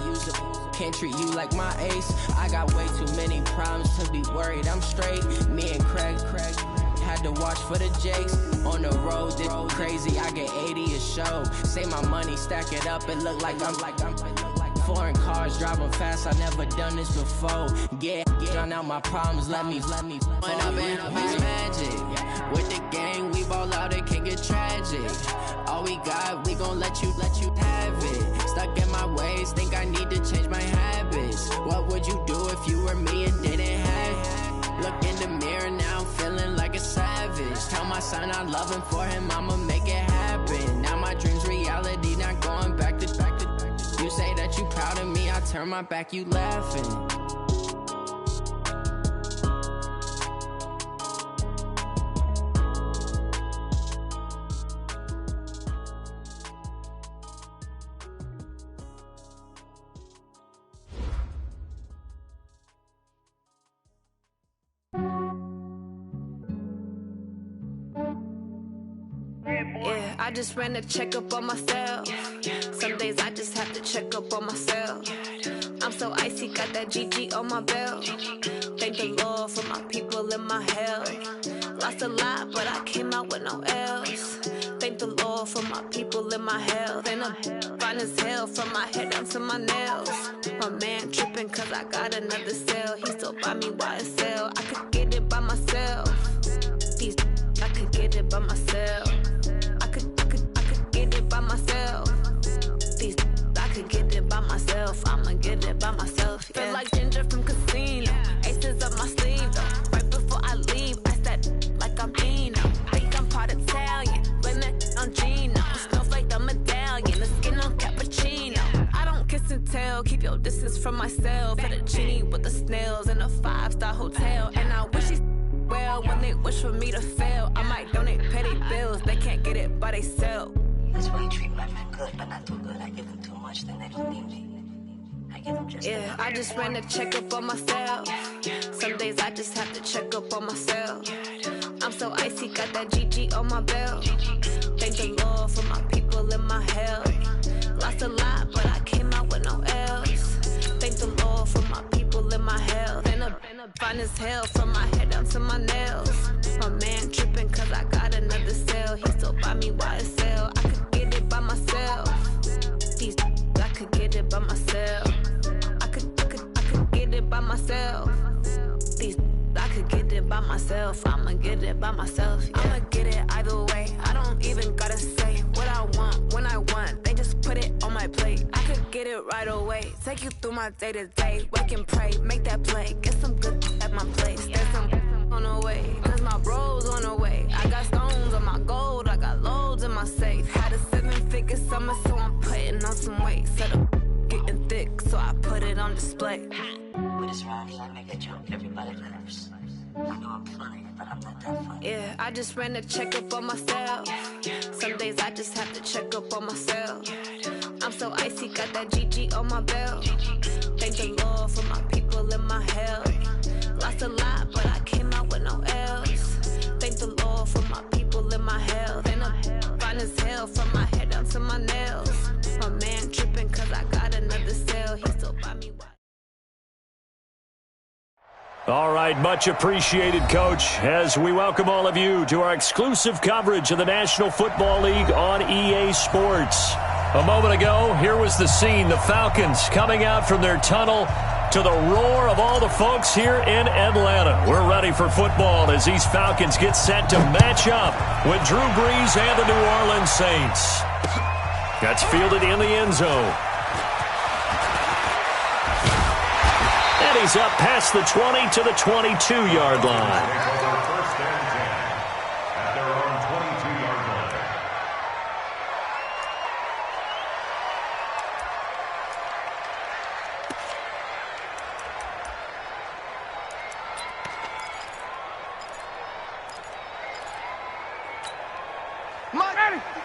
use it. Can't treat you like my ace. I got way too many problems to be worried. I'm straight. Me and Craig had to watch for the Jakes. On the road, this crazy. I get 80 a show. Say my money, stack it up. It look like I'm foreign cars driving fast. I never done this before. Drown out my problems. Let me. When up it's magic. With the gang, we ball out. It can get tragic. All we got, we gon' let you have it. Stuck in my ways, think I need to change my habits. What would you do if you were me and didn't have it? Look in the mirror now, I'm feeling like a savage. Tell my son I love him, for him I'ma make it happen. Now my dream's reality, not going back to. You say that you proud of me, I turn my back, you laughing. Yeah, I just ran a checkup on myself. Some days I just have to check up on myself. I'm so icy, got that GG on my belt. Thank the Lord for my people in my health. Lost a lot, but I came out with no L's. Thank the Lord for my people in my health. And I'm fine as hell from my head down to my nails. My man tripping cause I got another cell. He still buy me YSL. I could get it by myself. I could get it by myself. I could get it by myself. I could get it by myself. I'ma get it by myself. Yeah. Feel like Ginger from Casino. Aces up my sleeve though. Right before I leave, I said like I'm Dino. Think I'm part Italian. Blame that on Gino. Snowflake the medallion. The skin on cappuccino. I don't kiss and tell. Keep your distance from myself. At a genie with the snails in a 5-star hotel. And I wish he's well when they wish for me to fail. I might donate petty bills. They can't get it by they sell. That's why you treat my men good, but not too good. I give them too much, then they don't need me. I give them just enough. I just ran a checkup on myself. Some days I just have to check up on myself. I'm so icy, got that GG on my belt. Thank the Lord for my people in my health. Lost a lot, but I came out with no L's. Thank the Lord for my people in my health. And I'm fine as hell from my head down to my nails. My man tripping cause I got another cell. He still buy me YSL. I could get it by myself. I could get it by myself. I could get it by myself. I could get it by myself. I'ma get it by myself. Yeah. I'ma get it either way. I don't even gotta say what I want when I want. They just put it on my plate. I could get it right away. Take you through my day to day. Wake and pray, make that play. Get some good at my place. There's some on the way, cause my bros on the way. I got stones on my gold. I got loads in my safe. Had a 7-figure summer, so I'm putting on some weight. Set up getting thick, so I put it on display. With this round, I make a jump. Everybody laughs. I know I'm funny, but I'm not that funny. Yeah, I just ran a checkup on myself. Some days I just have to check up on myself. I'm so icy, got that GG on my belt. Thank the Lord for my people in my health. Lost a lot, but I came out with no L's. Thank the Lord for my people in my health. And I'm fine as hell from my head down to my nails. My man tripping cause I got another cell. He still buy me one. All right, much appreciated, Coach, as we welcome all of you to our exclusive coverage of the National Football League on EA Sports. A moment ago, here was the scene, the Falcons coming out from their tunnel to the roar of all the folks here in Atlanta. We're ready for football as these Falcons get set to match up with Drew Brees and the New Orleans Saints. That's fielded in the end zone. And he's up past the 20 to the 22-yard line.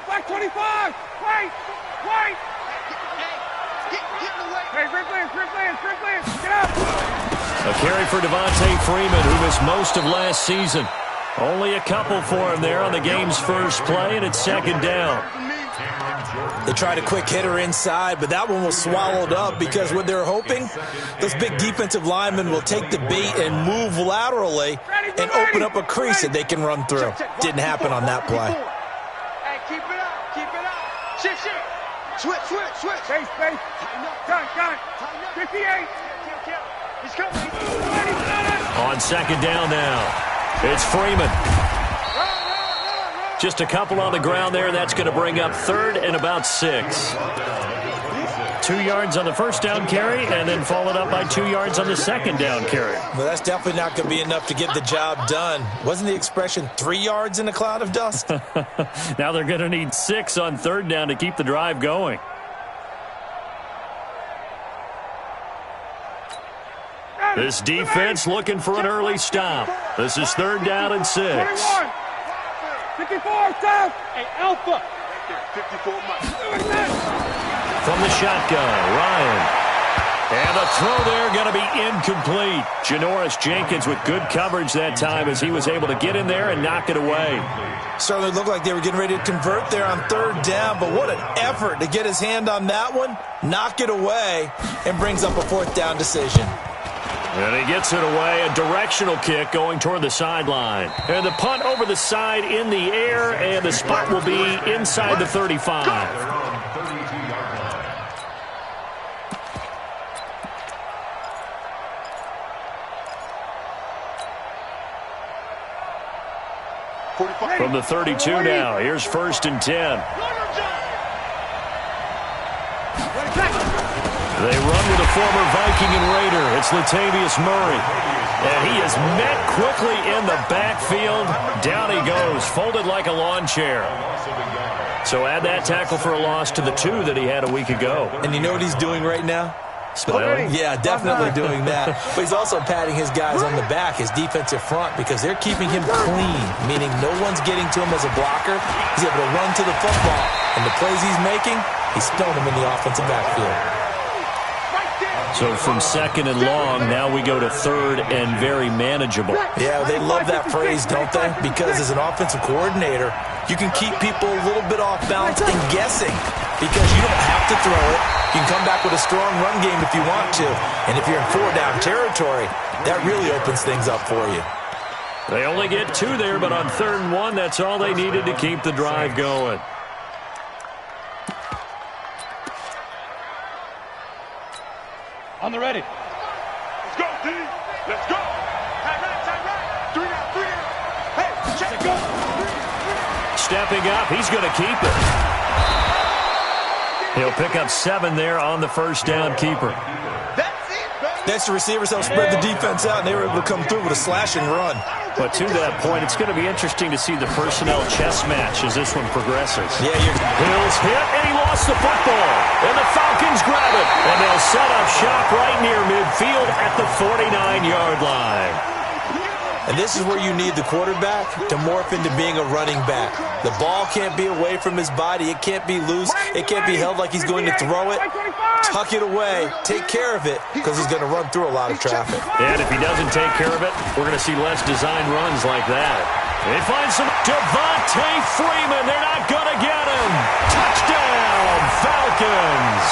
Black 25! Wait! Wait! Hey, Ripley, get up! A carry for Devontae Freeman, who missed most of last season. Only a couple for him there on the game's first play, and it's second down. They tried a quick hitter inside, but that one was swallowed up because what they're hoping, those big defensive linemen will take the bait and move laterally and open up a crease that they can run through. Didn't happen on that play. Hey, keep it up, keep it up. Shift. Switch. Space. Gun. 58. He's coming. On second down now, it's Freeman. Just a couple on the ground there. That's going to bring up third and about 6. 2 yards on the first down carry, and then followed up by 2 yards on the second down carry. Well, that's definitely not going to be enough to get the job done. Wasn't the expression 3 yards in a cloud of dust? Now they're going to need 6 on third down to keep the drive going. This defense looking for an early stop. This is third down and 6. 54, down. Hey, Alpha. 54 much. From the shotgun, Ryan. And the throw there going to be incomplete. Janoris Jenkins with good coverage that time as he was able to get in there and knock it away. Certainly looked like they were getting ready to convert there on third down, but what an effort to get his hand on that one, knock it away, and brings up a fourth down decision. And he gets it away, a directional kick going toward the sideline. And the punt over the side in the air, and the spot will be inside the 35. From the 32 now, here's first and 10. They run with a former Viking and Raider. It's Latavius Murray. And he is met quickly in the backfield. Down he goes, folded like a lawn chair. So add that tackle for a loss to the 2 that he had a week ago. And you know what he's doing right now? Smiling? Yeah, definitely doing that. But he's also patting his guys on the back, his defensive front, because they're keeping him clean, meaning no one's getting to him as a blocker. He's able to run to the football. And the plays he's making, he's throwing them in the offensive backfield. So from second and long, now we go to third and very manageable. Yeah, they love that phrase, don't they? Because as an offensive coordinator, you can keep people a little bit off balance and guessing because you don't have to throw it. You can come back with a strong run game if you want to. And if you're in 4-down territory, that really opens things up for you. They only get 2 there, but on third and 1, that's all they needed to keep the drive going. On the ready. Let's go, D. Let's go. Tight right. 3 out. Hey, check it. Go. Stepping up, he's going to keep it. He'll pick up 7 there on the first down keeper. That's it, baby. Next, the receivers help spread the defense out, and they were able to come through with a slash and run. But to that point, it's going to be interesting to see the personnel chess match as this one progresses. Yeah, Hills hit, and he lost the football. And the Falcons grab it. And they'll set up shop right near midfield at the 49-yard line. And this is where you need the quarterback to morph into being a running back. The ball can't be away from his body. It can't be loose. It can't be held like he's going to throw it. Tuck it away. Take care of it because he's going to run through a lot of traffic. And if he doesn't take care of it, we're going to see less design runs like that. They find some Devontae Freeman. They're not going to get him. Touchdown, Falcons.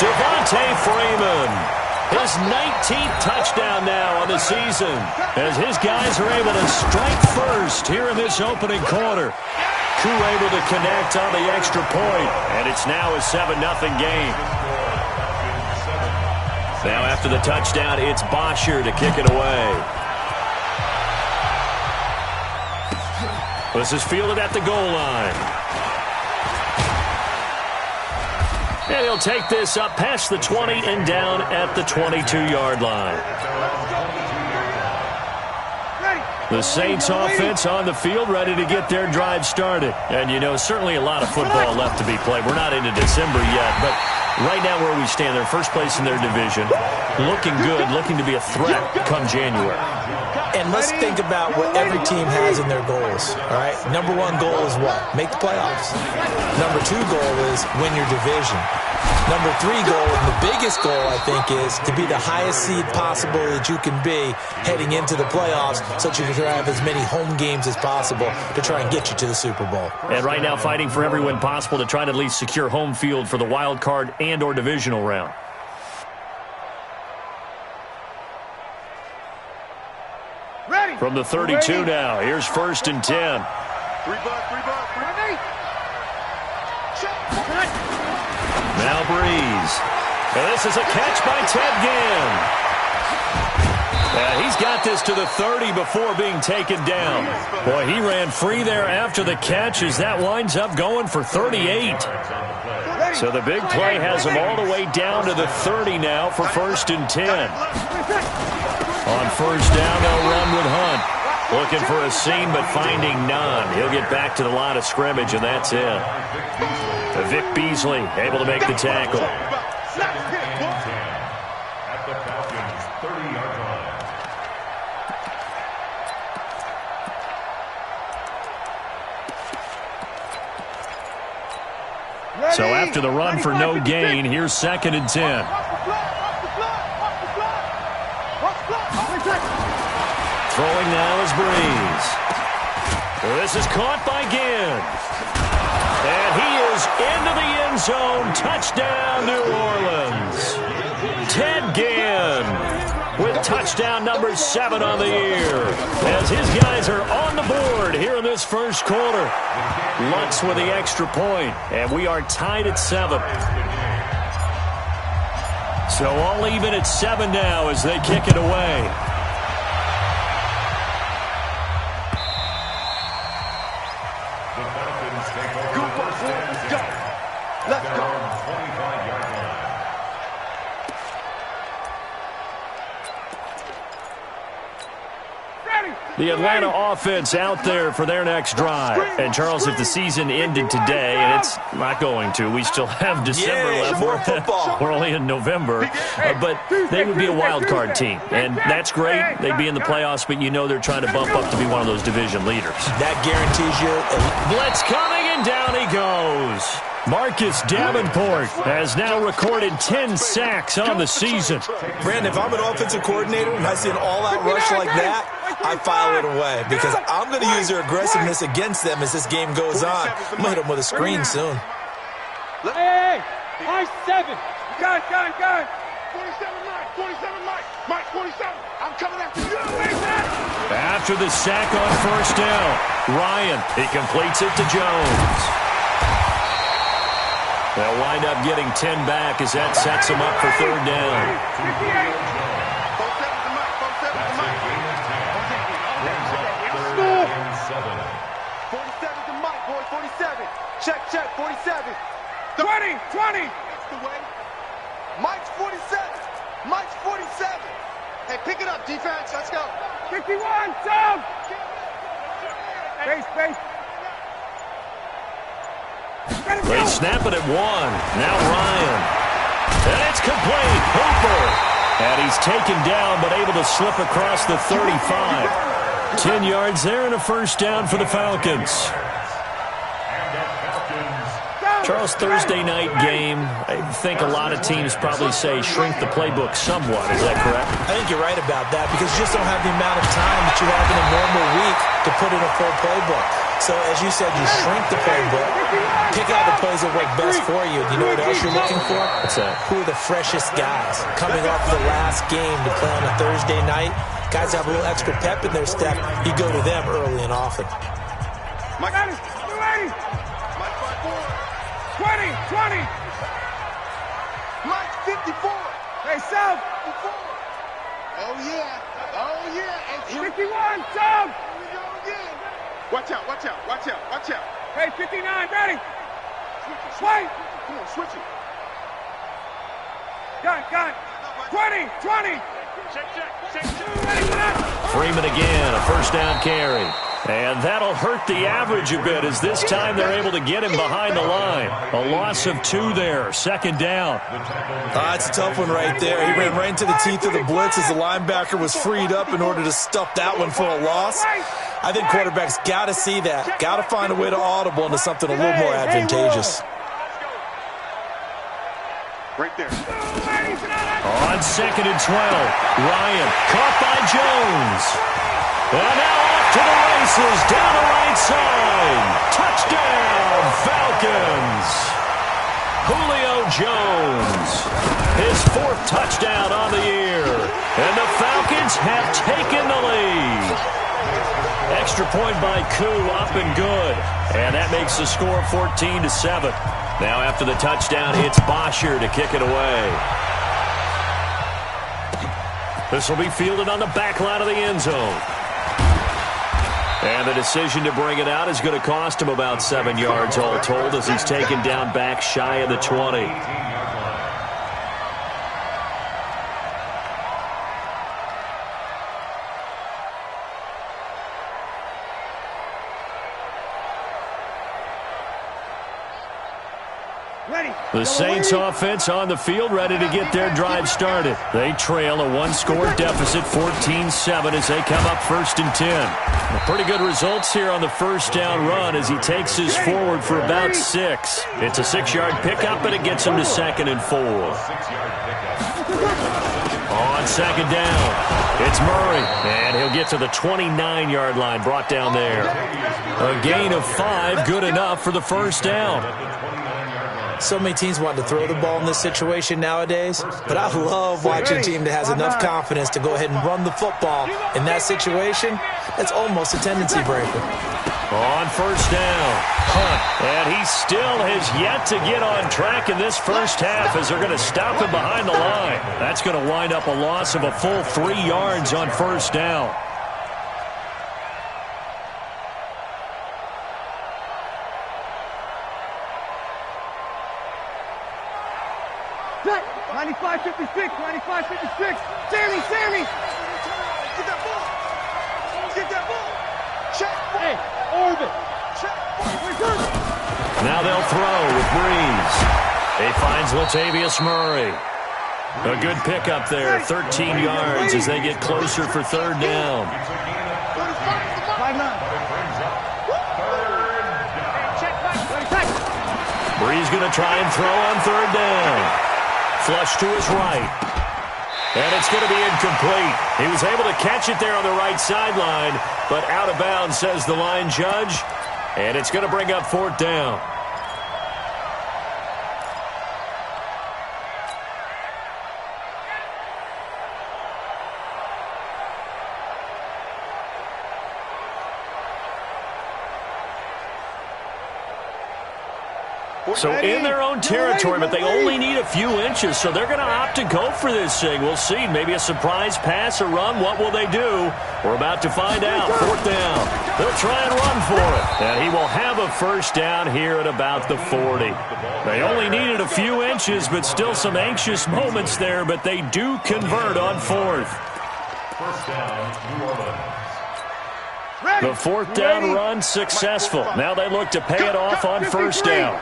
Devontae Freeman. His 19th touchdown now on the season as his guys are able to strike first here in this opening quarter. Koo able to connect on the extra point, and it's now a 7-0 game. Now after the touchdown, it's Bosher to kick it away. This is fielded at the goal line. And he'll take this up past the 20 and down at the 22-yard line. The Saints offense on the field ready to get their drive started. And, you know, certainly a lot of football left to be played. We're not into December yet, but right now where we stand, they're first place in their division. Looking good, looking to be a threat come January. And let's think about what every team has in their goals, all right? Number one goal is what? Make the playoffs. Number two goal is win your division. Number three goal, and the biggest goal, I think, is to be the highest seed possible that you can be heading into the playoffs so that you can have as many home games as possible to try and get you to the Super Bowl. And right now fighting for every win possible to try to at least secure home field for the wild card and or divisional round. Ready. From the 32 now, here's 1st and 10. Now Breeze. And this is a catch by Ted Ginn. He's got this to the 30 before being taken down. Boy, he ran free there after the catch as that winds up going for 38. So the big play has him all the way down to the 30 now for 1st and 10. On 1st down, they'll run with Hunt. Looking for a seam, but finding none. He'll get back to the line of scrimmage, and that's it. Vic Beasley able to make the tackle. At the Falcons' 30-yard line. So after the run for no gain, here's 2nd and 10. Throwing now is Breeze. This is caught by Ginn. And he is into the end zone. Touchdown, New Orleans. Ted Ginn with touchdown number 7 on the year. As his guys are on the board here in this first quarter. Lutz with the extra point. And we are tied at 7. So all even at 7 now as they kick it away. Let's go. The Atlanta offense out there for their next drive. And, Charles, if the season ended today, and it's not going to, we still have December left. We're only in November. But they would be a wild card team. And that's great. They'd be in the playoffs, but you know they're trying to bump up to be one of those division leaders. That guarantees you. Blitz coming, and down he goes. Marcus Davenport has now recorded 10 sacks on the season. Brandon, if I'm an offensive coordinator and I see an all-out rush like that, I file it away because I'm going to use their aggressiveness against them as this game goes on. I'm going to hit them with a screen soon. Hey, high 7. Got it. 47 Mike, 47. I'm coming after you. After the sack on 1st down, Ryan, he completes it to Jones. They'll wind up getting 10 back as that sets them up for 3rd down. 47 to Mike, boy, 47. Check, 47. 20. That's the way. Mike's 47. Hey, pick it up, defense. Let's go. 51, Tom. Space. They snap it at 1. Now Ryan. And it's complete. Hooper. And he's taken down but able to slip across the 35. 10 yards there and a 1st down for the Falcons. Charles, Thursday night game, I think a lot of teams probably say shrink the playbook somewhat. Is that correct? I think you're right about that because you just don't have the amount of time that you have in a normal week to put in a full playbook. So, as you said, you shrink the playbook, pick out the plays that work best for you. You know what else you're looking for? What's that? Who are the freshest guys coming off the last game to play on a Thursday night? Guys have a little extra pep in their step. You go to them early and often. Mike, 20. Mike, 54. Hey, Sal. 54. Oh, yeah. 51, Tom. Here we go again. Watch out. Hey, 59, ready. Swing. Come on, switch it. Got it. 20. Check. Ready for that. Freeman again, a 1st down carry. And that'll hurt the average a bit as this time they're able to get him behind the line. A loss of 2 there, 2nd down. It's a tough one right there. He ran right into the teeth of the blitz as the linebacker was freed up in order to stuff that one for a loss. I think quarterbacks got to see that. Got to find a way to audible into something a little more advantageous. Right there. On 2nd and 12, Ryan caught by Jones. And now off to the races down the right side. Touchdown, Falcons. Julio Jones, his 4th touchdown on the year. And the Falcons have taken the lead. Extra point by Koo, up and good. And that makes the score 14-7. Now after the touchdown, it's Bosher to kick it away. This will be fielded on the back line of the end zone. And the decision to bring it out is going to cost him about 7 yards all told as he's taken down back shy of the 20. The Saints offense on the field ready to get their drive started. They trail a 1-score deficit, 14-7 as they come up 1st and 10. Well, pretty good results here on the 1st down run as he takes us forward for about 6. It's a 6-yard pickup and it gets him to 2nd and 4. On 2nd down, it's Murray, and he'll get to the 29-yard line, brought down there. A gain of 5, good enough for the 1st down. So many teams want to throw the ball in this situation nowadays, but I love watching a team that has enough confidence to go ahead and run the football. In that situation, that's almost a tendency breaker. On 1st down, Hunt, and he still has yet to get on track in this 1st half as they're going to stop him behind the line. That's going to wind up a loss of a full 3 yards on 1st down. Cut! 95-56, 95-56. Sammy! Get that ball! Get that ball! Check! Hey, orbit! Check! Now they'll throw with Breeze. He finds Latavius Murray. A good pickup there, 13 yards as they get closer for 3rd down. 5-9. Breeze going to try and throw on 3rd down. Flush to his right. And it's going to be incomplete. He was able to catch it there on the right sideline, but out of bounds, says the line judge. And it's going to bring up 4th down. So in their own territory, but they only need a few inches, so they're going to opt to go for this thing. We'll see. Maybe a surprise pass or run. What will they do? We're about to find out. 4th down. They'll try and run for it. And he will have a 1st down here at about the 40. They only needed a few inches, but still some anxious moments there, but they do convert on 4th. 1st down, New Orleans. The 4th down run successful. Now they look to pay it off on 1st down.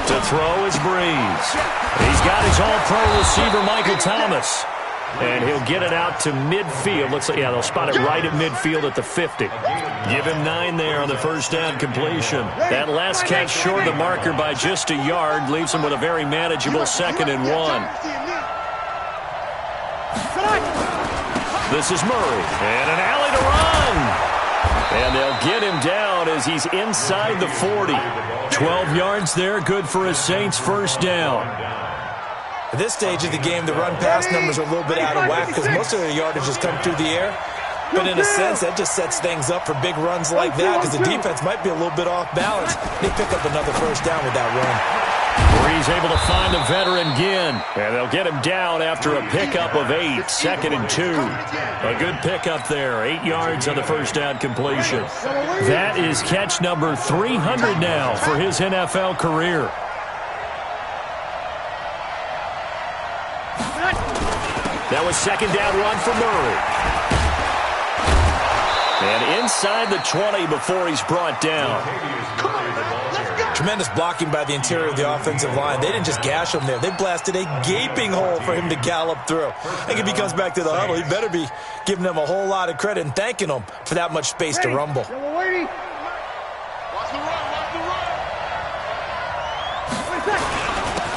To throw is Breeze. He's got his all-pro receiver, Michael Thomas. And he'll get it out to midfield. Looks like, yeah, they'll spot it right at midfield at the 50. Give him 9 there on the 1st down completion. That last catch short of the marker by just a yard leaves him with a very manageable 2nd and 1. This is Murray. And an alley to run. And they'll get him down as he's inside the 40. 12 yards there, good for a Saints 1st down. At this stage of the game, the run-pass numbers are a little bit out of whack because most of their yardage has come through the air. But in a sense, that just sets things up for big runs like that because the defense might be a little bit off balance. They pick up another 1st down with that run. He's able to find the veteran Ginn, and they'll get him down after a pickup of 8, 2nd and 2. A good pickup there, 8 yards on the 1st down completion. That is catch number 300 now for his NFL career. That was 2nd down run for Murray. And inside the 20 before he's brought down. Come on, man. Let's go. Tremendous blocking by the interior of the offensive line. They didn't just gash him there. They blasted a gaping hole for him to gallop through. I think if he comes back to the huddle, he better be giving them a whole lot of credit and thanking them for that much space to rumble. Watch the run. Watch the run.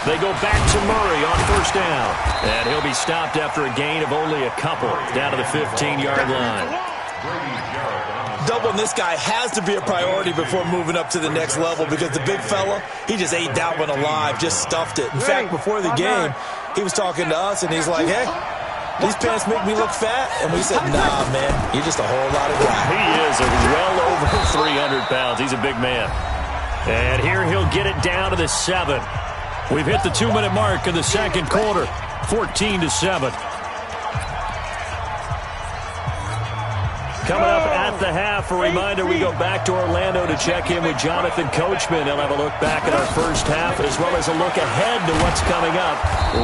They go back to Murray on first down. And he'll be stopped after a gain of only a couple down to the 15-yard line. Doubling this guy has to be a priority before moving up to the next level because the big fella, he just ate that one alive, just stuffed it. In fact, before the game, he was talking to us, and he's like, hey, these pants make me look fat. And we said, nah, man, you're just a whole lot of guy. He is well over 300 pounds. He's a big man. And here he'll get it down to the 7. We've hit the 2-minute mark in the second quarter, 14-7. Coming up at the half, a reminder, we go back to Orlando to check in with Jonathan Coachman. He'll have a look back at our first half as well as a look ahead to what's coming up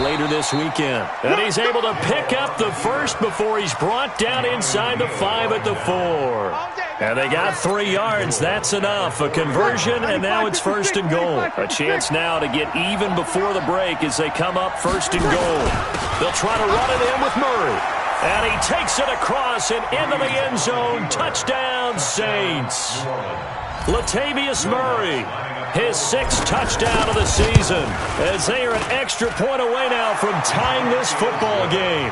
later this weekend. And he's able to pick up the first before he's brought down inside the 5 at the 4. And they got 3 yards. That's enough. A conversion, and now it's first and goal. A chance now to get even before the break as they come up first and goal. They'll try to run it in with Murray. And he takes it across and into the end zone. Touchdown, Saints. Latavius Murray, his 6th touchdown of the season, as they are an extra point away now from tying this football game.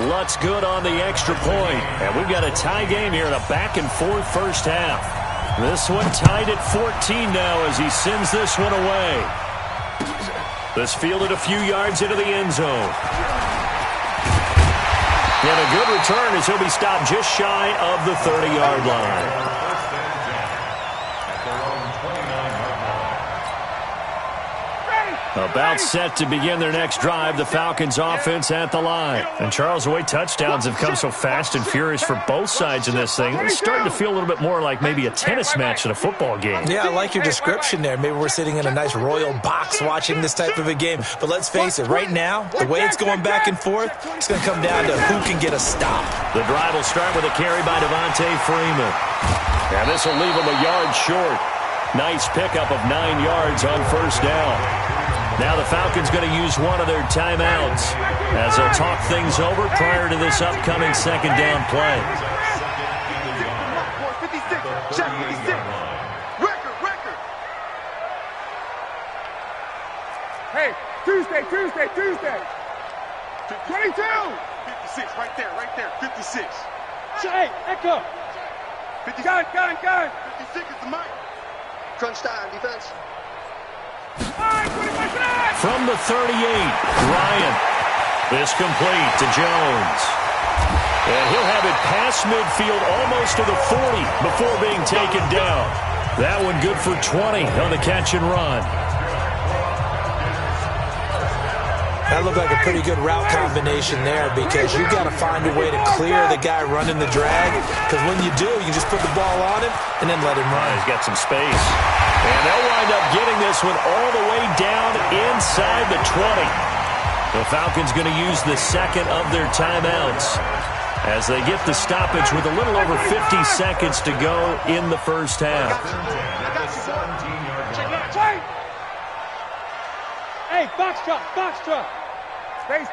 Lutz good on the extra point. And we've got a tie game here in a back-and-forth first half. This one tied at 14 now as he sends this one away. This fielded a few yards into the end zone. And a good return as he'll be stopped just shy of the 30-yard line. About set to begin their next drive, the Falcons offense at the line. And Charles, the way touchdowns have come so fast and furious for both sides in this thing, it's starting to feel a little bit more like maybe a tennis match in a football game. Yeah, I like your description there. Maybe we're sitting in a nice royal box watching this type of a game. But let's face it, right now, the way it's going back and forth, it's going to come down to who can get a stop. The drive will start with a carry by Devontae Freeman. And this will leave him a yard short. Nice pickup of 9 yards on first down. Now the Falcons going to use one of their timeouts as they'll talk things over prior to this upcoming second down play. 56. Check 56. Record. Hey, Tuesday. 22. 56, right there. 56. Hey, Echo. 50. Gun. 56 is the mic. Crunch time, defense. From the 38, Ryan. This complete to Jones. And he'll have it past midfield almost to the 40 before being taken down. That one good for 20 on the catch and run. That looked like a pretty good route combination there because you've got to find a way to clear the guy running the drag, because when you do, you just put the ball on him and then let him run. He's got some space. And they'll wind up getting this one all the way down inside the 20. The Falcons going to use the second of their timeouts as they get the stoppage with a little over 50 seconds to go in the first half. Hey, box truck. Space.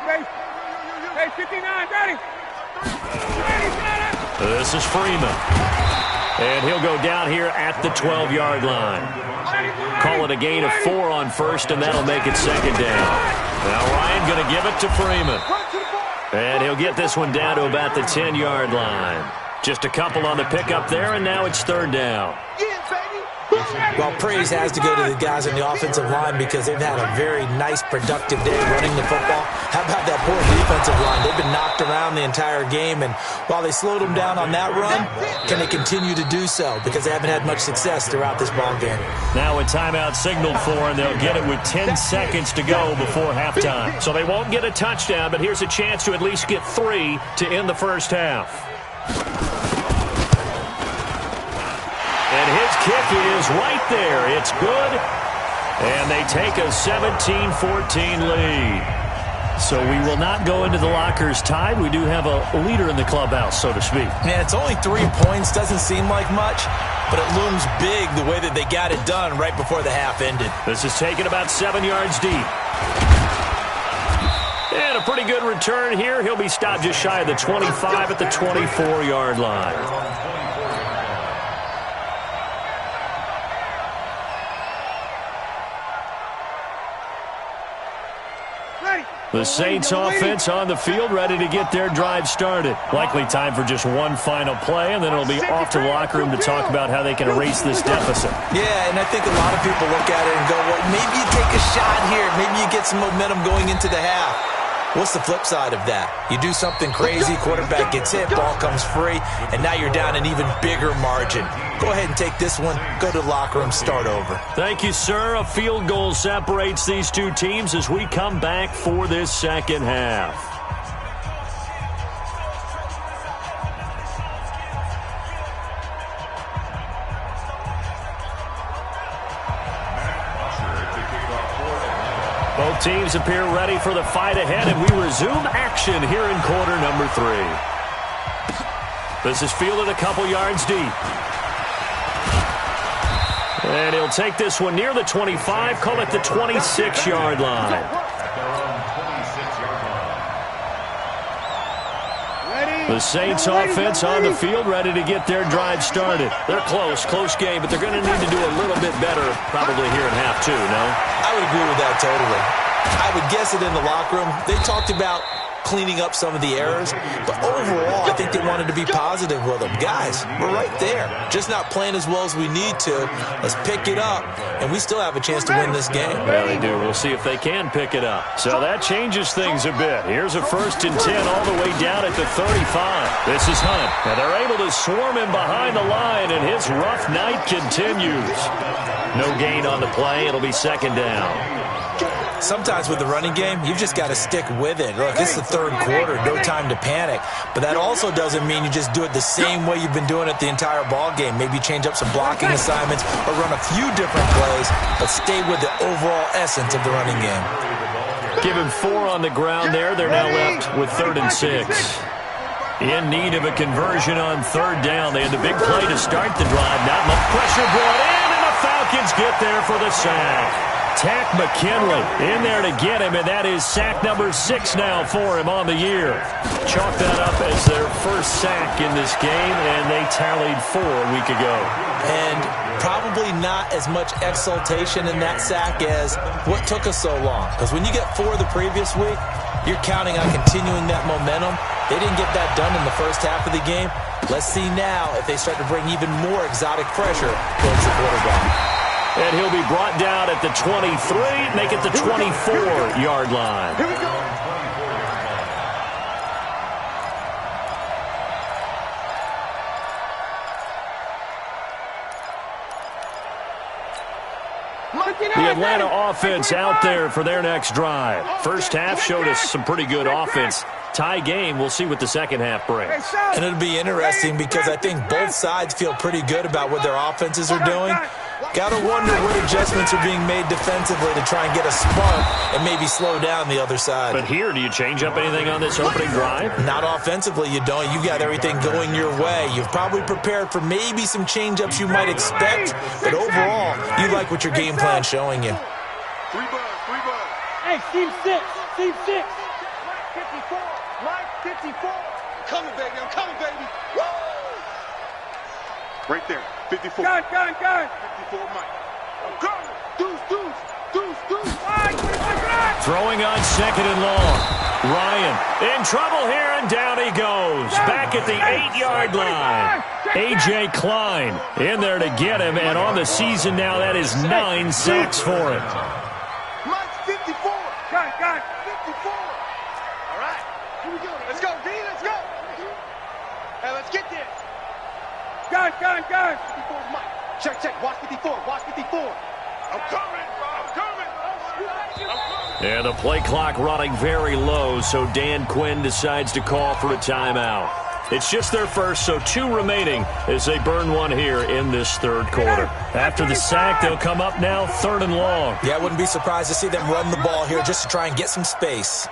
Hey, 59, ready. This is Freeman. And he'll go down here at the 12-yard line. Call it a gain of 4 on first, and that'll make it second down. Now Ryan going to give it to Freeman. And he'll get this one down to about the 10-yard line. Just a couple on the pickup there, and now it's third down. Well, praise has to go to the guys on the offensive line because they've had a very nice, productive day running the football. How about that poor defensive line? They've been knocked around the entire game, and while they slowed them down on that run, can they continue to do so? Because they haven't had much success throughout this ball game. Now a timeout signaled for, and they'll get it with 10 seconds to go before halftime. So they won't get a touchdown, but here's a chance to at least get 3 to end the first half. And his kick is right there. It's good. And they take a 17-14 lead. So we will not go into the lockers tied. We do have a leader in the clubhouse, so to speak. Man, it's only 3 points. Doesn't seem like much, but it looms big the way that they got it done right before the half ended. This is taken about 7 yards deep. And a pretty good return here. He'll be stopped just shy of the 25 at the 24-yard line. The Saints offense on the field, ready to get their drive started. Likely time for just one final play, and then it'll be off to the locker room to talk about how they can erase this deficit. Yeah, and I think a lot of people look at it and go, well, maybe you take a shot here. Maybe you get some momentum going into the half. What's the flip side of that? You do something crazy, quarterback gets hit, ball comes free, and now you're down an even bigger margin. Go ahead and take this one, go to the locker room, start over. Thank you, sir. A field goal separates these two teams as we come back for this second half. Both teams appear ready for the fight ahead, and we resume action here in quarter number 3. This is fielded a couple yards deep. And he'll take this one near the 25, call it the 26-yard line. The Saints offense on the field, ready to get their drive started. They're close game, but they're going to need to do a little bit better probably here in half 2, no? I would agree with that totally. I would guess it in the locker room. They talked about cleaning up some of the errors, but overall, I think they wanted to be positive with them. Guys, we're right there. Just not playing as well as we need to. Let's pick it up, and we still have a chance to win this game. Yeah, they do. We'll see if they can pick it up. So that changes things a bit. Here's a 1st and 10 all the way down at the 35. This is Hunt, and they're able to swarm him behind the line, and his rough night continues. No gain on the play. It'll be 2nd down. Sometimes with the running game, you've just got to stick with it. Look, it's the 3rd quarter, no time to panic. But that also doesn't mean you just do it the same way you've been doing it the entire ball game. Maybe change up some blocking assignments or run a few different plays, but stay with the overall essence of the running game. Give him 4 on the ground there. They're now left with 3rd and 6. In need of a conversion on 3rd down. They had the big play to start the drive. Not much pressure brought in, and the Falcons get there for the sack. Tack McKinley in there to get him, and that is sack number 6 now for him on the year. Chalk that up as their first sack in this game, and they tallied 4 a week ago. And probably not as much exultation in that sack as what took us so long. Because when you get 4 the previous week, you're counting on continuing that momentum. They didn't get that done in the first half of the game. Let's see now if they start to bring even more exotic pressure towards the quarterback. And he'll be brought down at the 23, make it the 24-yard line. Here we go. The Atlanta offense out there for their next drive. First half showed us some pretty good offense. Tie game, we'll see what the second half brings. And it'll be interesting because I think both sides feel pretty good about what their offenses are doing. Got to wonder what adjustments are being made defensively to try and get a spark and maybe slow down the other side. But here, do you change up anything on this opening drive? Not offensively, you don't. You got everything going your way. You've probably prepared for maybe some change-ups you might expect, but overall, you like what your game plan's showing you. 3 bucks. Hey, team 6. Mike 54. Coming, baby. I'm coming, baby. Woo! Right there. 54. Gun. 54, Mike. I'm coming. Deuce. Throwing on 2nd and long. Ryan in trouble here, and down he goes. Back at the 8-yard line. A.J. Klein in there to get him, and on the season now, that is 9 sacks for him. Mike 54. Gun. 54. All right. Here we go. Let's go, D. Let's go. Hey, let's get this. Gun. 54's Mike. Check. Watch 54. I'm coming. And the play clock running very low, so Dan Quinn decides to call for a timeout. It's just their first, so 2 remaining as they burn one here in this 3rd quarter. After the sack, they'll come up now 3rd and long. Yeah, I wouldn't be surprised to see them run the ball here just to try and get some space.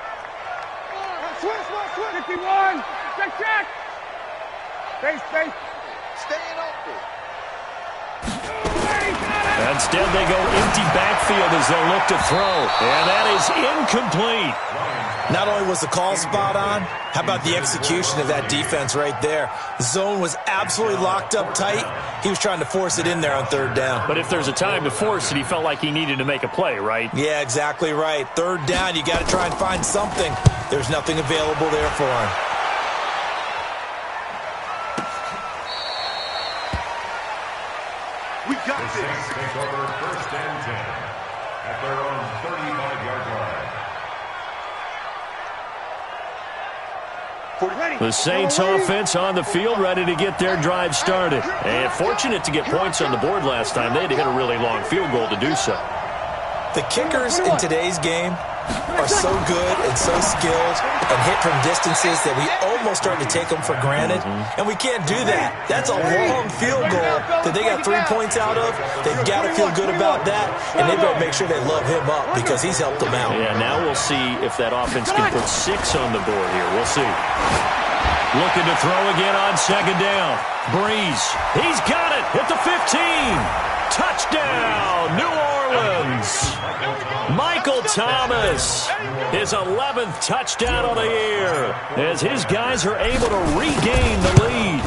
51. Check. Space. Staying open. Instead, they go empty backfield as they'll look to throw. And that is incomplete. Not only was the call spot on, how about the execution of that defense right there? The zone was absolutely locked up tight. He was trying to force it in there on third down. But if there's a time to force it, he felt like he needed to make a play, right? Yeah, exactly right. Third down, you got to try and find something. There's nothing available there for him. We got this. Saints take over first and 10 at their own 35-yard line. The Saints offense on the field, ready to get their drive started. And fortunate to get points on the board last time. They had to hit a really long field goal to do so. The kickers in today's game are so good and so skilled and hit from distances that we almost start to take them for granted. And we can't do that. That's a long field goal that they got 3 points out of. They've got to feel good about that, and they better make sure they love him up because he's helped them out. Yeah, now we'll see if that offense can put 6 on the board here. We'll see. Looking to throw again on second down. Breeze. He's got it at the 15. Touchdown, New Orleans. Michael Thomas, his 11th touchdown of the year, as his guys are able to regain the lead.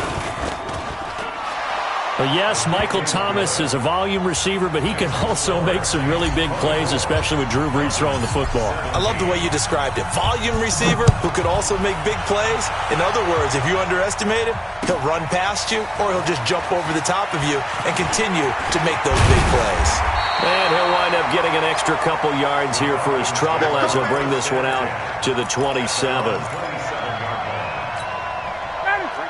But yes, Michael Thomas is a volume receiver, but he can also make some really big plays, especially with Drew Brees throwing the football. I love the way you described it. Volume receiver who could also make big plays. In other words, if you underestimate him, he'll run past you or he'll just jump over the top of you and continue to make those big plays. And he'll wind up getting an extra couple yards here for his trouble as he'll bring this one out to the 27.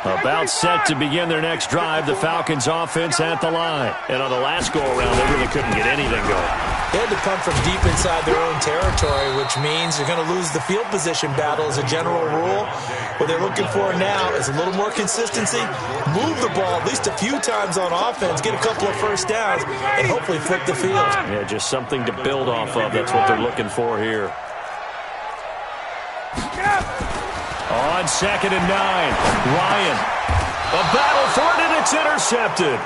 About set to begin their next drive, the Falcons offense at the line. And on the last go-around, they really couldn't get anything going. They had to punt from deep inside their own territory, which means they're going to lose the field position battle as a general rule. What they're looking for now is a little more consistency, move the ball at least a few times on offense, get a couple of first downs, and hopefully flip the field. Yeah, just something to build off of. That's what they're looking for here. On 2nd and 9, Ryan. A battle for it, and it's intercepted.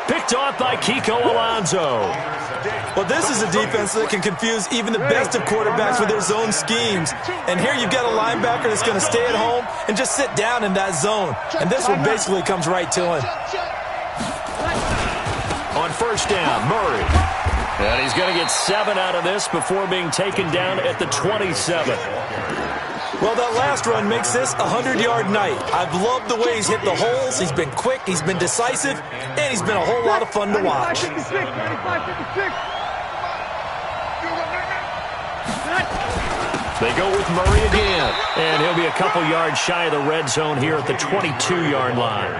Picked off by Kiko Alonso. Well, this is a defense that can confuse even the best of quarterbacks with their zone schemes. And here you've got a linebacker that's going to stay at home and just sit down in that zone. And this one basically comes right to him. On first down, Murray. And he's going to get 7 out of this before being taken down at the 27. Well, that last run makes this a 100-yard night. I've loved the way he's hit the holes. He's been quick, he's been decisive, and he's been a whole lot of fun to watch. They go with Murray again, and he'll be a couple yards shy of the red zone here at the 22-yard line.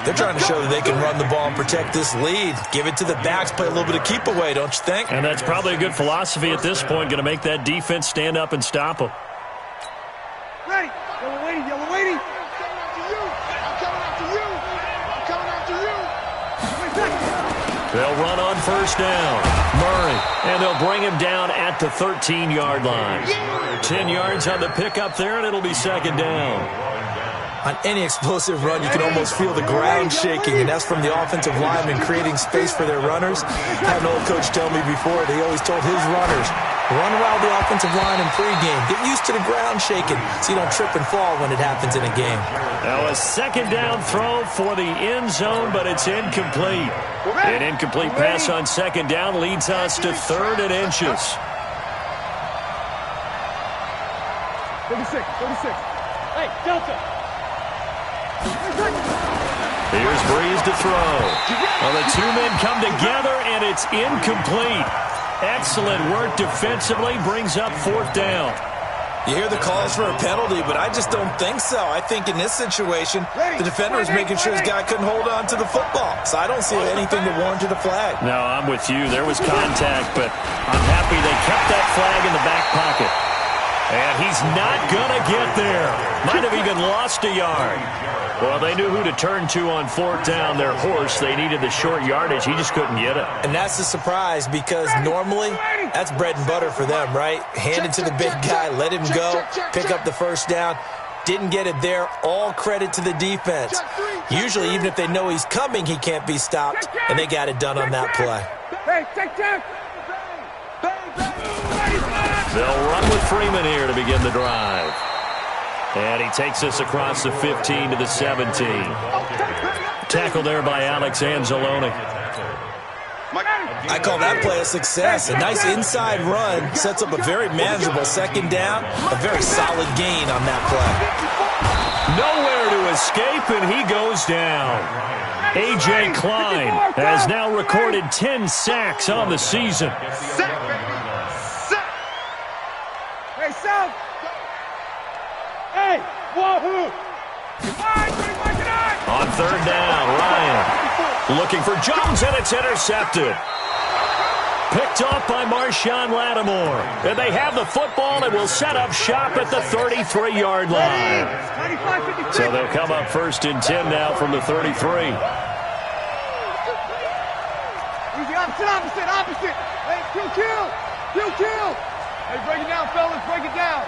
They're trying to show that they can run the ball and protect this lead. Give it to the backs, play a little bit of keep away, don't you think? And that's probably a good philosophy at this point, going to make that defense stand up and stop them. Ready. Yellow lady. I'm coming after you. They'll run on first down. Murray. And they'll bring him down at the 13-yard line. 10 yards on the pickup there, and it'll be second down. On any explosive run, you can almost feel the ground shaking, and that's from the offensive linemen creating space for their runners. I had an old coach tell me before, they always told his runners, run around the offensive line in pregame. Get used to the ground shaking so you don't trip and fall when it happens in a game. Now a second down throw for the end zone, but it's incomplete. An incomplete pass on second down leads us to 3rd and inches. 36. Hey, Delta. Here's Breeze to throw. Well, the two men come together, and it's incomplete. Excellent work defensively, brings up 4th down. You hear the calls for a penalty, but I just don't think so. I think in this situation, the defender is making sure his guy couldn't hold on to the football. So I don't see anything that warranted a flag. No, I'm with you. There was contact, but I'm happy they kept that flag in the back pocket. And he's not going to get there. Might have even lost a yard. Well, they knew who to turn to on fourth down. Their horse, they needed the short yardage. He just couldn't get it. And that's a surprise because normally that's bread and butter for them, right? Hand it to the big guy, let him go, pick up the first down. Didn't get it there. All credit to the defense. Usually, even if they know he's coming, he can't be stopped, and they got it done on that play. They'll run with Freeman here to begin the drive. And he takes us across the 15 to the 17. Tackle there by Alex Anzalone. I call that play a success. A nice inside run sets up a very manageable second down. A very solid gain on that play. Nowhere to escape, and he goes down. A.J. Klein has now recorded 10 sacks on the season. Hey, South! Hey, wahoo! On third down, Ryan looking for Jones, and it's intercepted. Picked off by Marshawn Lattimore. And they have the football and will set up shop at the 33-yard line. So they'll come up first and 10 now from the 33. Easy, opposite. Hey, kill. Hey, break it down, fellas, break it down.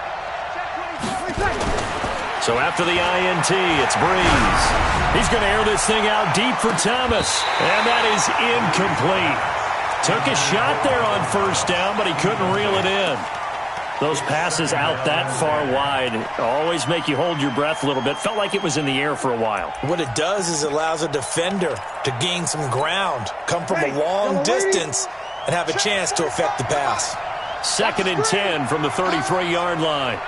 So after the INT, it's Breeze. He's going to air this thing out deep for Thomas. And that is incomplete. Took a shot there on first down, but he couldn't reel it in. Those passes out that far wide always make you hold your breath a little bit. Felt like it was in the air for a while. What it does is it allows a defender to gain some ground, come from a long distance, and have a chance to affect the pass. Second and 10 from the 33-yard line.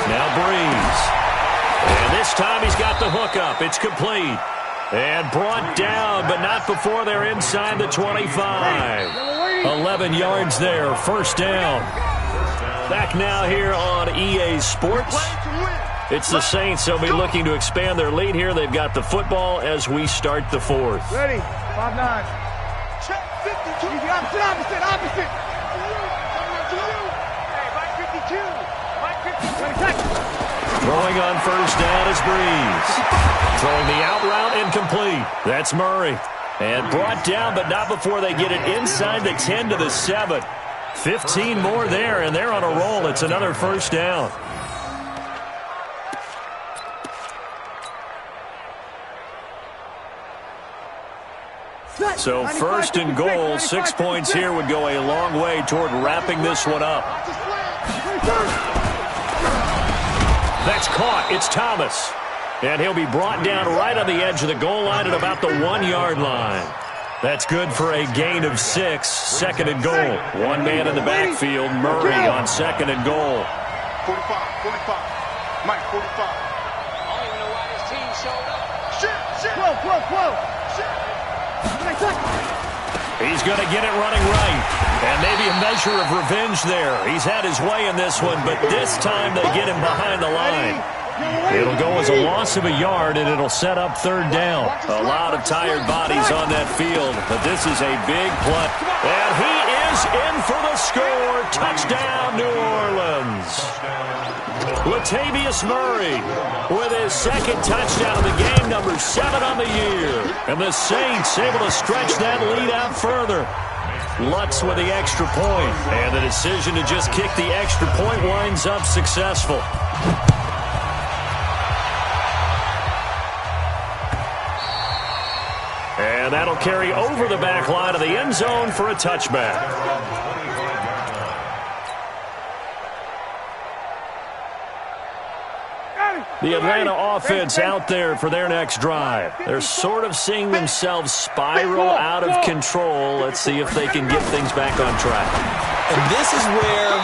Now Breeze. And this time he's got the hook up. It's complete. And brought down, but not before they're inside the 25. 11 yards there, first down. Back now here on EA Sports. It's the Saints. They'll be looking to expand their lead here. They've got the football as we start the fourth. Ready, 5-9. Check 52. Easy, opposite. Hey, Mike 52. Throwing on first down is Breeze. Throwing the out route incomplete. That's Murray. And brought down, but not before they get it inside the 10 to the 7. 15 more there, and they're on a roll. It's another first down. So first and goal, 6 points here would go a long way toward wrapping this one up. That's caught. It's Thomas. And he'll be brought down right on the edge of the goal line at about the 1-yard line. That's good for a gain of 6. Second and goal. One man in the backfield. Murray on second and goal. 45. Mike, 45. I don't even know why this team showed up. Whoa. He's going to get it running right. And maybe a measure of revenge there. He's had his way in this one, but this time they get him behind the line. It'll go as a loss of a yard, and it'll set up third down. A lot of tired bodies on that field, but this is a big play. And he is in for the score. Touchdown, New Orleans. Latavius Murray with his second touchdown of the game, number 7 on the year. And the Saints able to stretch that lead out further. Lutz with the extra point, and the decision to just kick the extra point winds up successful. And that'll carry over the back line of the end zone for a touchback. The Atlanta offense out there for their next drive. They're sort of seeing themselves spiral out of control. Let's see if they can get things back on track. And this is where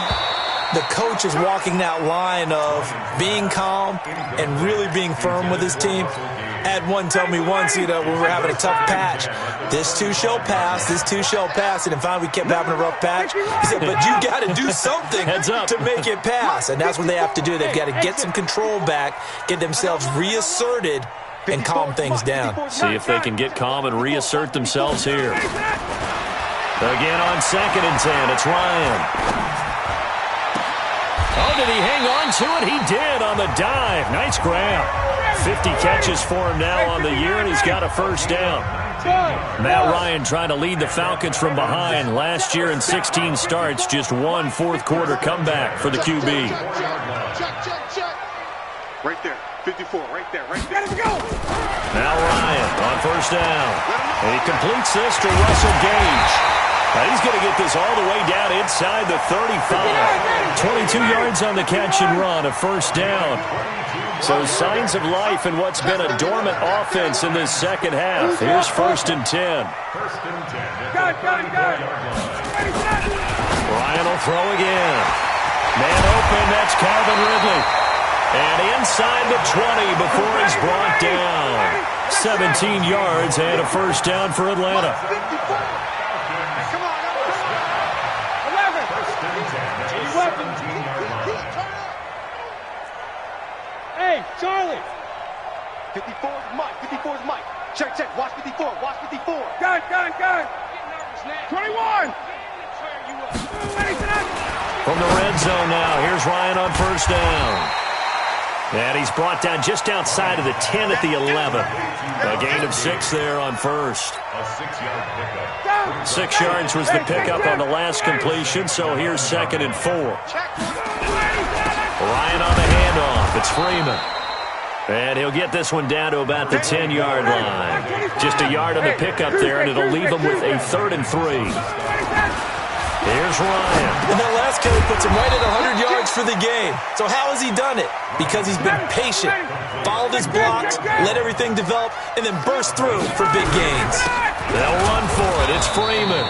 the coach is walking that line of being calm and really being firm with his team. Had one tell me once, when we were having a tough patch, this too shall pass, and finally we kept having a rough patch. He said, but you got to do something to make it pass, and that's what they have to do. They've got to get some control back, get themselves reasserted, and calm things down. See if they can get calm and reassert themselves here. Again on 2nd and 10, it's Ryan. Oh, did he hang on to it? He did on the dive. Nice grab. 50 catches for him now on the year, and he's got a first down. Matt Ryan trying to lead the Falcons from behind. Last year in 16 starts, just one fourth-quarter comeback for the QB. Right there, 54, right there. Let's go! Now Ryan on first down. And he completes this to Russell Gage. Now he's going to get this all the way down inside the 35. 22 yards on the catch and run, a first down. So signs of life in what's been a dormant offense in this second half. Here's 1st and 10. Ryan will throw again. Man open, that's Calvin Ridley. And inside the 20 before he's brought down. 17 yards and a first down for Atlanta. Hey, Charlie. 54 is Mike. 54 is Mike. Check. Watch 54. Watch 54. Gun. 21. From the red zone now, here's Ryan on first down. And he's brought down just outside of the 10 at the 11. A gain of 6 there on first. A 6-yard pickup. 6 yards was the pickup on the last completion, so here's 2nd and 4. Ryan on the handoff. It's Freeman. And he'll get this one down to about the 10-yard line. Just a yard on the pickup there, and it'll leave him with a 3rd and 3. Here's Ryan. And that last carry puts him right at 100 yards for the game. So how has he done it? Because he's been patient, followed his blocks, let everything develop, and then burst through for big gains. They'll run for it. It's Freeman.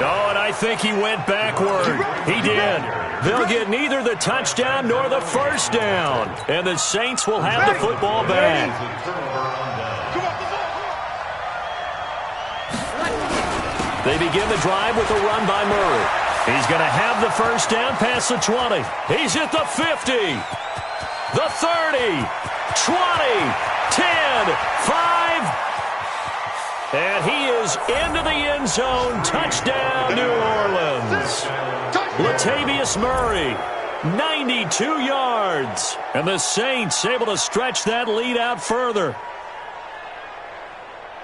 Oh, and I think he went backward. He did. They'll get neither the touchdown nor the first down. And the Saints will have the football back. They begin the drive with a run by Murray. He's going to have the first down past the 20. He's at the 50, the 30, 20, 10, 5. And he is into the end zone. Touchdown, New Orleans. Latavius Murray, 92 yards. And the Saints able to stretch that lead out further.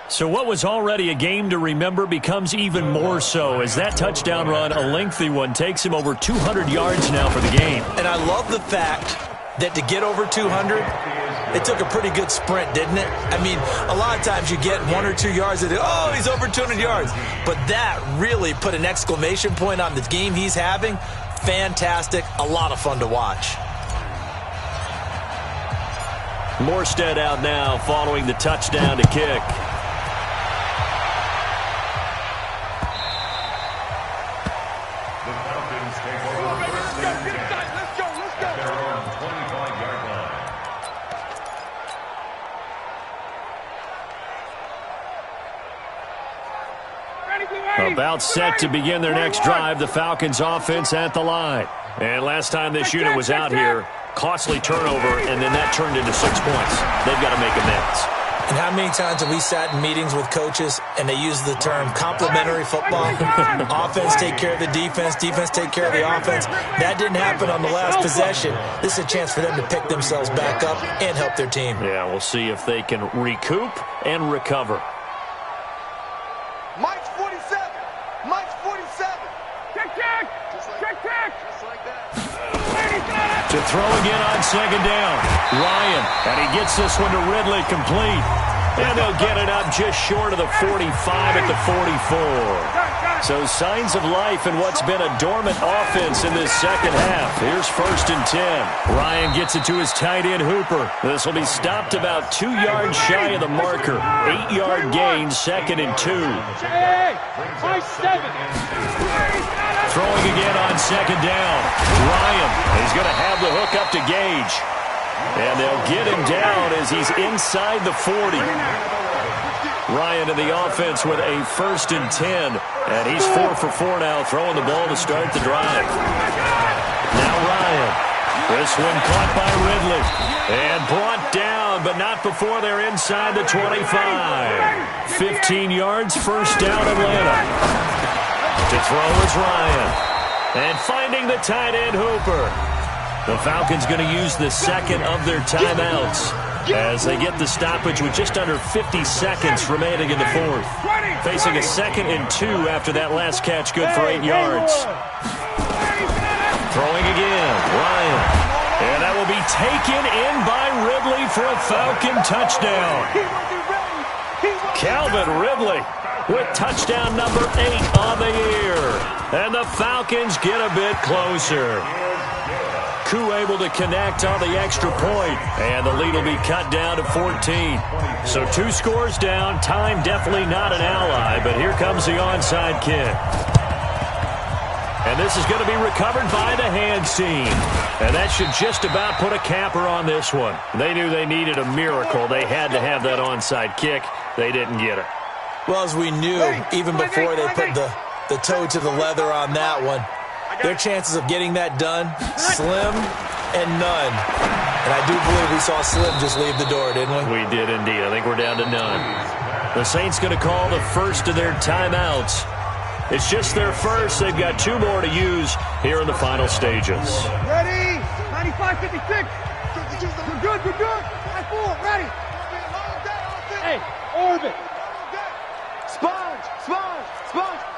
So what was already a game to remember becomes even more so as that touchdown run, a lengthy one, takes him over 200 yards now for the game. And I love the fact that to get over 200, it took a pretty good sprint, didn't it? I mean, a lot of times you get 1 or 2 yards and oh, he's over 200 yards. But that really put an exclamation point on the game he's having. Fantastic. A lot of fun to watch. Morstead out now following the touchdown to kick. About set to begin their next drive, the Falcons offense at the line. And last time this unit was out here, costly turnover, and then that turned into 6 points. They've got to make amends. And how many times have we sat in meetings with coaches and they use the term complementary football? Offense take care of the defense, defense take care of the offense. That didn't happen on the last possession. This is a chance for them to pick themselves back up and help their team. Yeah, we'll see if they can recoup and recover. Mike's 47. Mike's 47. Check. Just like that. To throw again on second down. Ryan, and he gets this one to Ridley complete. And they'll get it up just short of the 45 at the 44. So signs of life in what's been a dormant offense in this second half. Here's 1st and 10. Ryan gets it to his tight end Hooper. This will be stopped about 2 yards shy of the marker. 8-yard gain, 2nd and 2. Throwing again on second down. Ryan, he's going to have the hook up to Gage. And they'll get him down as he's inside the 40. Ryan in the offense with a 1st and 10. And he's 4 for 4 now, throwing the ball to start the drive. Now Ryan. This one caught by Ridley. And brought down long, but not before they're inside the 25. 15 yards, first down Atlanta. To throw is Ryan. And finding the tight end Hooper. The Falcons going to use the second of their timeouts as they get the stoppage with just under 50 seconds remaining in the fourth. Facing a 2nd and 2 after that last catch, good for 8 yards. Throwing again, Ryan. And that will be taken in by Ridley for a Falcon touchdown. Calvin Ridley with touchdown number 8 on the year. And the Falcons get a bit closer. Koo able to connect on the extra point, and the lead will be cut down to 14. So 2 scores down, time definitely not an ally, but here comes the onside kick. And this is going to be recovered by the hands team. And that should just about put a capper on this one. They knew they needed a miracle. They had to have that onside kick. They didn't get it. Well, as we knew, even before they put the toe to the leather on that one, their chances of getting that done, slim and none. And I do believe we saw Slim just leave the door, didn't we? We did indeed. I think we're down to none. The Saints going to call the first of their timeouts. It's just their first. They've got 2 more to use here in the final stages. Ready? 95-56. We're good. 5-4. Ready? Hey, orbit. Sponge.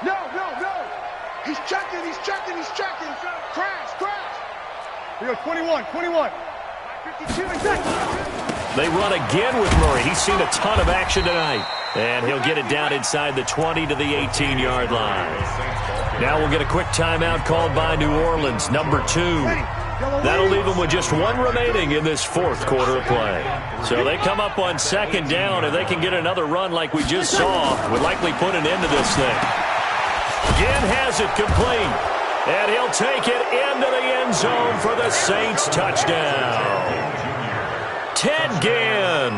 No. He's checking. Crash. We go 21. 52. They run again with Murray. He's seen a ton of action tonight. And he'll get it down inside the 20 to the 18-yard line. Now we'll get a quick timeout called by New Orleans, number 2. That'll leave them with just 1 remaining in this 4th quarter of play. So they come up on 2nd down. If they can get another run like we just saw, would likely put an end to this thing. Ginn has it complete. And he'll take it into the end zone for the Saints touchdown. Ted Ginn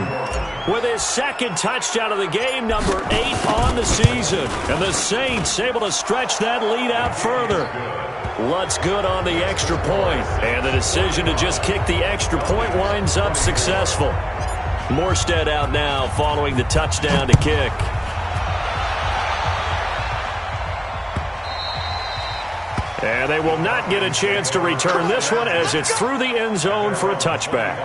with his 2nd touchdown of the game, number 8 on the season. And the Saints able to stretch that lead out further. Lutz good on the extra point. And the decision to just kick the extra point winds up successful. Morstead out now following the touchdown to kick. And they will not get a chance to return this one as it's through the end zone for a touchback.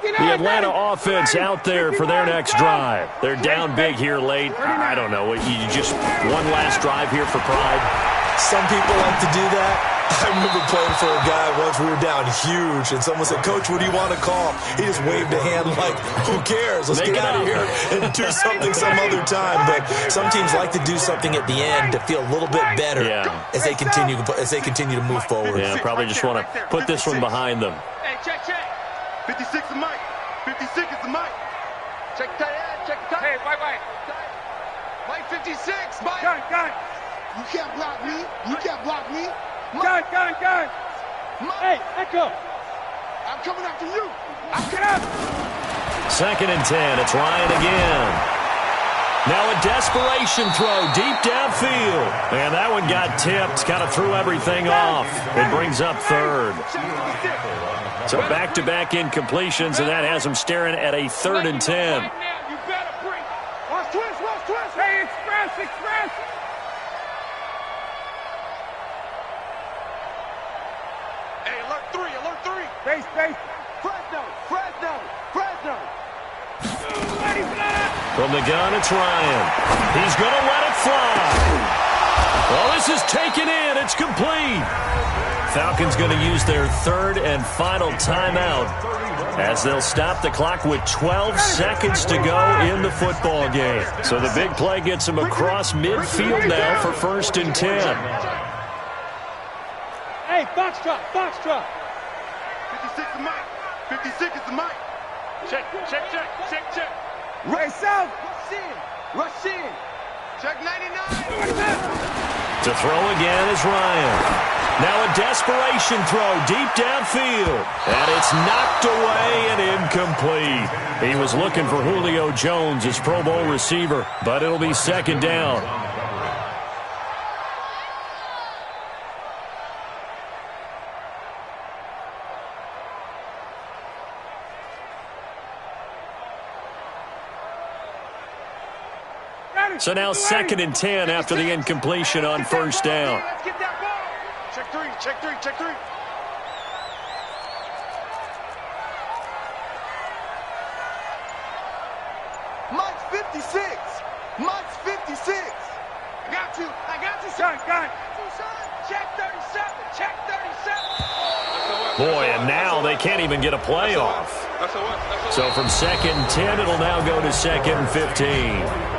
The Atlanta offense out there for their next drive. They're down big here late. I don't know. You just one last drive here for pride. Some people like to do that. I remember playing for a guy once. We were down huge, and someone said, "Coach, what do you want to call?" He just waved a hand like, "Who cares? Let's get out of here and do something some other time." But some teams like to do something at the end to feel a little bit better as they continue to move forward. Yeah, probably just want to put this one behind them. Hey, check. 56 is Mike. 56 is the Mike. Check tight end. Check tight end. Hey, Mike. Mike 56. Mike. Gun. You can't block me. Gun. Hey, echo. I'm coming after you. Get up. 2nd and 10. It's Ryan again. Now a desperation throw deep downfield. And that one got tipped. Kind of threw everything off. It brings up 3rd. So back-to-back incompletions, and that has them staring at a 3rd and 10. Watch twist. Hey, express. Hey, alert 3. Face. Fresno. From the gun, it's Ryan. He's going to let it fly. Well, this is taken in. It's complete. Falcons going to use their 3rd and final timeout as they'll stop the clock with 12 seconds to go in the football game. So the big play gets them across midfield now for 1st and 10. Hey, box drop. 56 is Mike. 56 is the Mike. Check. Right south. Rush in. Check 99. To throw again is Ryan. Now a desperation throw deep downfield. And it's knocked away and incomplete. He was looking for Julio Jones, his Pro Bowl receiver, but it'll be second down. So now 2nd and 10 after the incompletion on first down. Let's get that ball. Check three, check three, check three. Mike's 56. Mike's 56. I got you, son. Got it. Check 37, check 37. Boy, and now they can't even get a play off. So from 2nd and 10, it'll now go to 2nd and 15.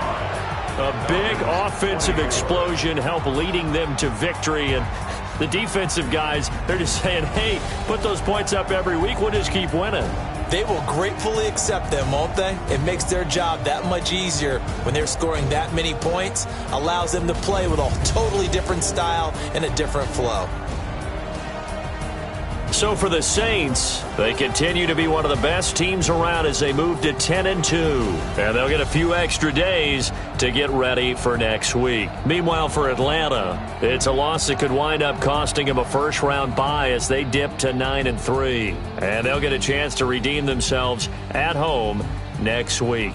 A big offensive explosion helped leading them to victory. And the defensive guys, they're just saying, hey, put those points up every week. We'll just keep winning. They will gratefully accept them, won't they? It makes their job that much easier when they're scoring that many points. Allows them to play with a totally different style and a different flow. So for the Saints, they continue to be one of the best teams around as they move to 10-2. And they'll get a few extra days to get ready for next week. Meanwhile, for Atlanta, it's a loss that could wind up costing them a first-round bye as they dip to 9-3. And they'll get a chance to redeem themselves at home next week.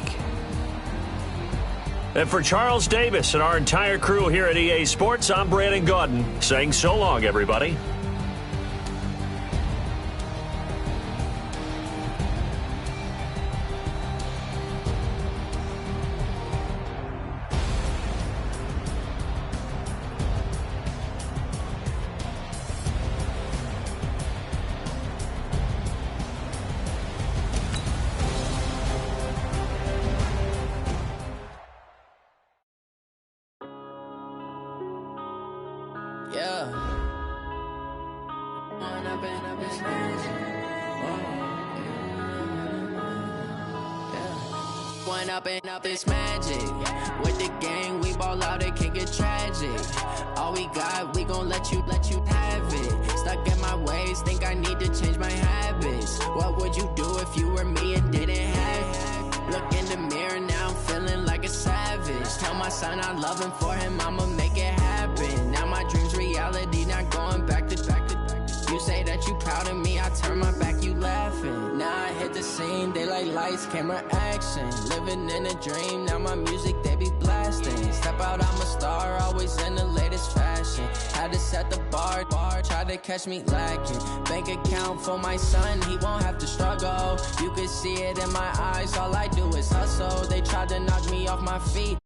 And for Charles Davis and our entire crew here at EA Sports, I'm Brandon Gaudin saying so long, everybody. Up this magic with the gang, we ball out, it can get tragic. All we got, we gon' let you have it. Stuck in my ways, think I need to change my habits. What would you do if you were me and didn't have it? Look in the mirror, now I'm feeling like a savage. Tell my son I love him, for him I'ma make it happen. Now my dream's reality, not going back to. You say that you proud of me, I turn my back, you laughing. Now I hit the scene, they like lights, camera, action. Living in a dream, now my music, they be blasting. Step out, I'm a star, always in the latest fashion. Had to set the bar, try to catch me lacking. Bank account for my son, he won't have to struggle. You can see it in my eyes, all I do is hustle. They tried to knock me off my feet,